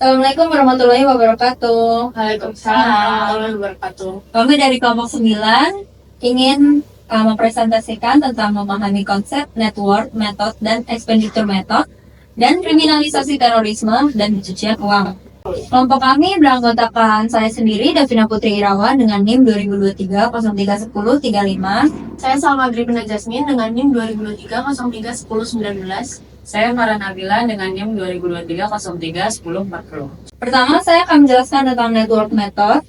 Assalamualaikum warahmatullahi wabarakatuh. Waalaikumsalam warahmatullahi wabarakatuh. Kami dari kelompok 9 ingin mempresentasikan tentang memahami konsep network, method, dan expenditure method, dan kriminalisasi terorisme dan pencucian uang. Kelompok kami beranggotakan saya sendiri, Davina Putri Irawan, dengan NIM 2023 0310 35. Saya Salma Gripina Jasmine dengan NIM 2023 031019. Saya Farah Nabila dengan NIM 2023 031040. Pertama, saya akan menjelaskan tentang network method.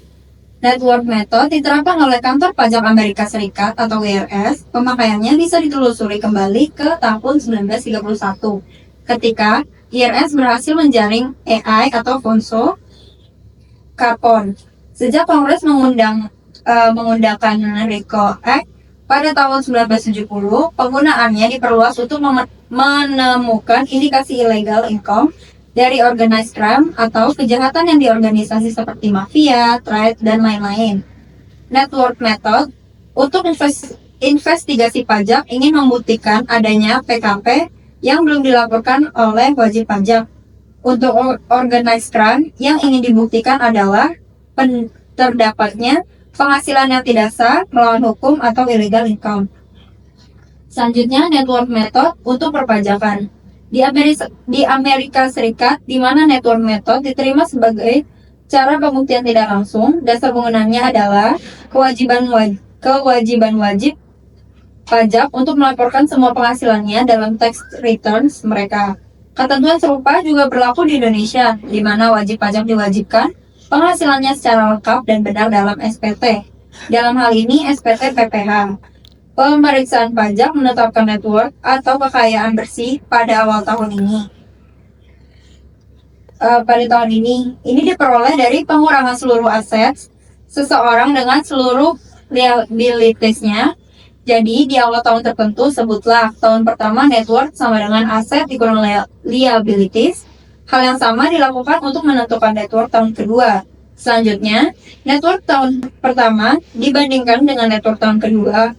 Network method diterapkan oleh Kantor Pajak Amerika Serikat atau IRS. Pemakaiannya bisa ditelusuri kembali ke tahun 1931 ketika IRS berhasil menjaring AI atau Fonso Capone. Sejak Kongres mengundangkan RICO Act pada tahun 1970, penggunaannya diperluas untuk menemukan indikasi illegal income dari organized crime atau kejahatan yang diorganisasi seperti mafia, trade, dan lain-lain. Network method untuk investigasi pajak ingin membuktikan adanya PKP yang belum dilaporkan oleh wajib pajak. Untuk organized crime yang ingin dibuktikan adalah terdapatnya penghasilan yang tidak sah, melawan hukum, atau illegal income. Selanjutnya, network method untuk perpajakan. Di Amerika Serikat, di mana network method diterima sebagai cara pembuktian tidak langsung, dasar penggunaannya adalah kewajiban wajib pajak untuk melaporkan semua penghasilannya dalam tax returns mereka. Ketentuan serupa juga berlaku di Indonesia, di mana wajib pajak diwajibkan penghasilannya secara lengkap dan benar dalam SPT. Dalam hal ini SPT PPH. Pemeriksaan pajak menetapkan network atau kekayaan bersih pada awal tahun ini. Ini diperoleh dari pengurangan seluruh aset seseorang dengan seluruh liabilitiesnya. Jadi di awal tahun tertentu sebutlah tahun pertama network sama dengan aset dikurang liabilities. Hal yang sama dilakukan untuk menentukan network tahun kedua. Selanjutnya, network tahun pertama dibandingkan dengan network tahun kedua.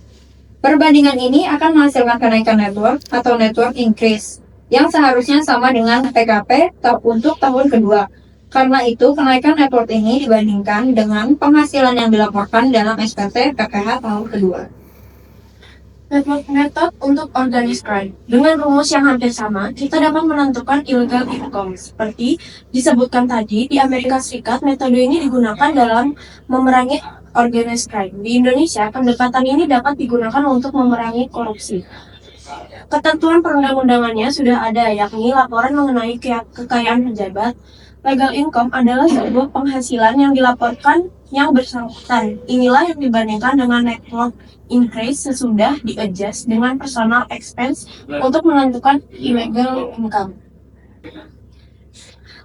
Perbandingan ini akan menghasilkan kenaikan network atau network increase yang seharusnya sama dengan PKP untuk tahun kedua. Karena itu, kenaikan network ini dibandingkan dengan penghasilan yang dilaporkan dalam SPT PPH tahun kedua. Network method untuk organized crime. Dengan rumus yang hampir sama, kita dapat menentukan illegal income. Seperti disebutkan tadi, di Amerika Serikat, metode ini digunakan dalam memerangi organized crime. Di Indonesia, pendekatan ini dapat digunakan untuk memerangi korupsi. Ketentuan perundang-undangannya sudah ada, yakni laporan mengenai kekayaan pejabat. Legal income adalah sebuah penghasilan yang dilaporkan yang bersangkutan. Inilah yang dibandingkan dengan network increase sesudah di-adjust dengan personal expense untuk menentukan illegal income.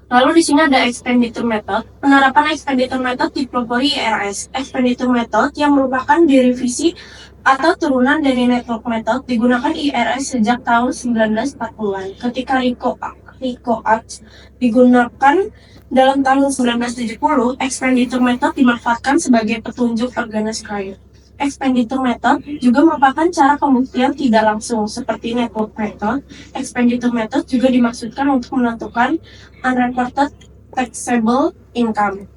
Lalu di sini ada expenditure method. Penerapan expenditure method dipelopori IRS. Expenditure method yang merupakan derivasi atau turunan dari network method digunakan IRS sejak tahun 1940-an. Ketika RICO Act digunakan dalam tahun 1970, expenditure method dimanfaatkan sebagai petunjuk organized crime. Expenditure method juga merupakan cara pembuktian tidak langsung seperti network method. Expenditure method juga dimaksudkan untuk menentukan unreported taxable income.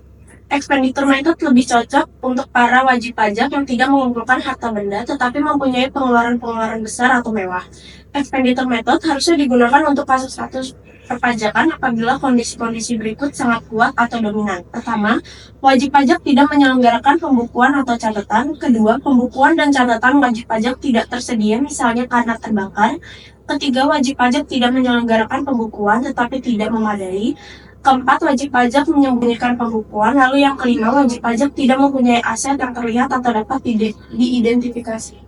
Expenditure method lebih cocok untuk para wajib pajak yang tidak mengumpulkan harta benda tetapi mempunyai pengeluaran-pengeluaran besar atau mewah. Expenditure method harusnya digunakan untuk kasus-kasus perpajakan apabila kondisi-kondisi berikut sangat kuat atau dominan. Pertama, wajib pajak tidak menyelenggarakan pembukuan atau catatan. Kedua, pembukuan dan catatan wajib pajak tidak tersedia misalnya karena terbakar. Ketiga, wajib pajak tidak menyelenggarakan pembukuan tetapi tidak memadai. Keempat, wajib pajak menyembunyikan pembukuan. Lalu yang kelima, wajib pajak tidak mempunyai aset yang terlihat atau dapat diidentifikasi.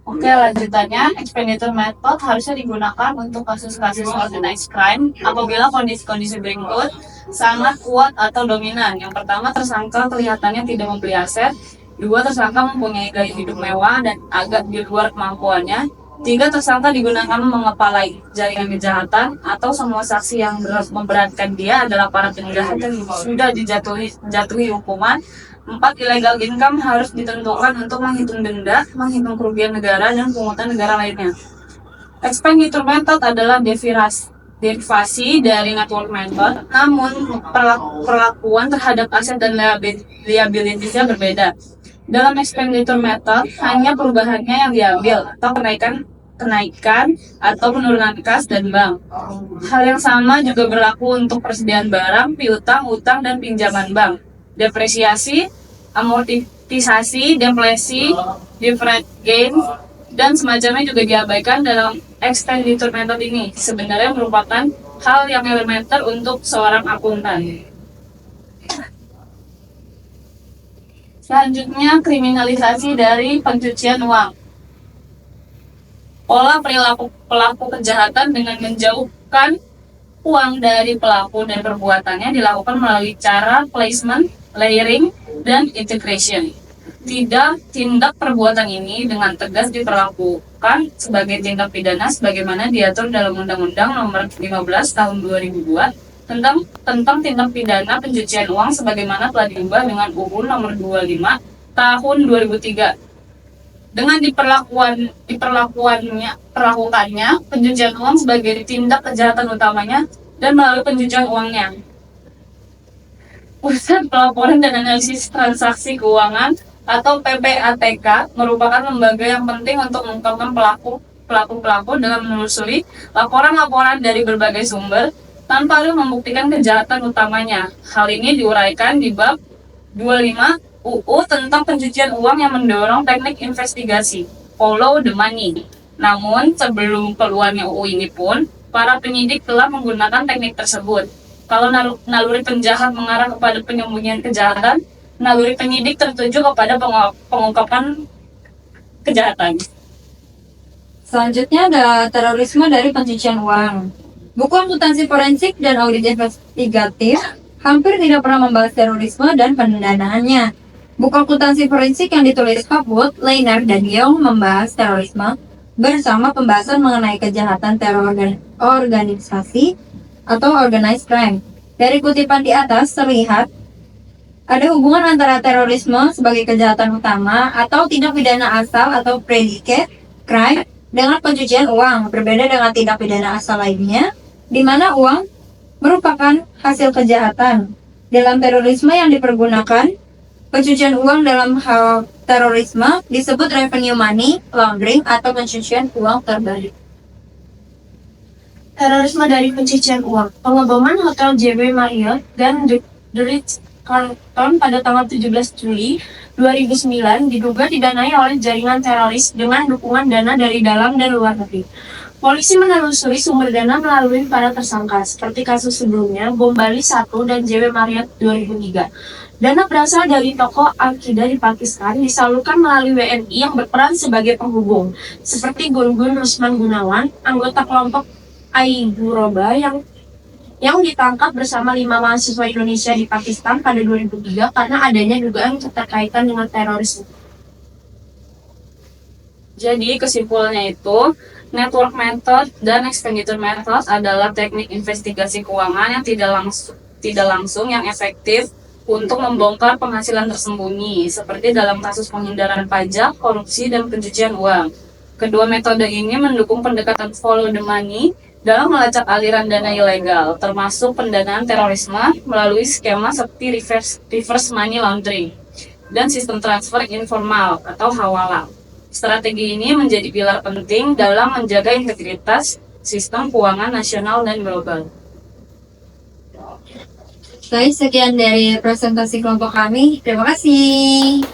Oke, lanjutannya, expenditure method harusnya digunakan untuk kasus-kasus organized crime apabila kondisi-kondisi berikut sangat kuat atau dominan. Yang pertama, tersangka kelihatannya tidak membeli aset. Dua, tersangka mempunyai gaya hidup mewah dan agak di luar kemampuannya. Tiga, tersangka digunakan mengepalai jaringan kejahatan atau semua saksi yang memberatkan dia adalah para penjahat yang sudah dijatuhi hukuman. 4. Illegal income harus ditentukan untuk menghitung denda, menghitung kerugian negara, dan pungutan negara lainnya. Expenditure method adalah derivasi dari network method, namun perlakuan terhadap aset dan liabilitiesnya berbeda. Dalam expenditure method, hanya perubahannya yang diambil atau kenaikan atau penurunan kas dan bank. Hal yang sama juga berlaku untuk persediaan barang, piutang, utang, dan pinjaman bank. Depresiasi, amortisasi, deflasi, deferred gain, dan semacamnya juga diabaikan dalam expenditure method ini. Sebenarnya merupakan hal yang elementer untuk seorang akuntan. Selanjutnya, kriminalisasi dari pencucian uang. Pola perilaku pelaku kejahatan dengan menjauhkan uang dari pelaku dan perbuatannya dilakukan melalui cara placement, layering, dan integration. Tindak perbuatan ini dengan tegas diperlakukan sebagai tindak pidana sebagaimana diatur dalam Undang-Undang Nomor 15 Tahun 2002 tentang tindak pidana pencucian uang sebagaimana telah diubah dengan UU Nomor 25 Tahun 2003. Dengan diperlakukannya pencucian uang sebagai tindak kejahatan utamanya dan melalui pencucian uangnya. Pusat Pelaporan dan Analisis Transaksi Keuangan atau PPATK merupakan lembaga yang penting untuk mengungkapkan pelaku dalam menelusuri laporan-laporan dari berbagai sumber tanpa harus membuktikan kejahatan utamanya. Hal ini diuraikan di bab 25 UU tentang pencucian uang yang mendorong teknik investigasi, follow the money. Namun, sebelum keluarnya UU ini pun, para penyidik telah menggunakan teknik tersebut. Kalau naluri penjahat mengarah kepada penyembunyian kejahatan, naluri penyidik tertuju kepada pengungkapan kejahatan. Selanjutnya ada terorisme dari pencucian uang. Buku akuntansi forensik dan audit investigatif hampir tidak pernah membahas terorisme dan pendanaannya. Buku akuntansi forensik yang ditulis Hopwood, Lanier, dan Young membahas terorisme bersama pembahasan mengenai kejahatan teror organisasi atau organized crime. Dari kutipan di atas terlihat ada hubungan antara terorisme sebagai kejahatan utama atau tindak pidana asal atau predicate crime dengan pencucian uang, berbeda dengan tindak pidana asal lainnya, di mana uang merupakan hasil kejahatan. Dalam terorisme yang dipergunakan, pencucian uang dalam hal terorisme disebut revenue money laundering atau pencucian uang terbalik. Terorisme dari pencucian uang. Pengeboman Hotel JW Marriott dan The Ritz-Carlton pada tanggal 17 Juli 2009 diduga didanai oleh jaringan teroris dengan dukungan dana dari dalam dan luar negeri. Polisi menelusuri sumber dana melalui para tersangka, seperti kasus sebelumnya, Bom Bali 1 dan JW Marriott 2003. Dana berasal dari toko Al-Qaeda di Pakistan disalurkan melalui WNI yang berperan sebagai penghubung, seperti Gun Rusman Gunawan, anggota kelompok Aiguroba yang ditangkap bersama 5 mahasiswa Indonesia di Pakistan pada 2003 karena adanya dugaan keterkaitan dengan terorisme. Jadi kesimpulannya itu, network method dan expenditure method adalah teknik investigasi keuangan yang tidak langsung yang efektif untuk membongkar penghasilan tersembunyi, seperti dalam kasus penghindaran pajak, korupsi, dan pencucian uang. Kedua metode ini mendukung pendekatan follow the money dalam melacak aliran dana ilegal, termasuk pendanaan terorisme melalui skema seperti reverse money laundering dan sistem transfer informal atau hawala. Strategi ini menjadi pilar penting dalam menjaga integritas sistem keuangan nasional dan global. Baik, sekian dari presentasi kelompok kami. Terima kasih.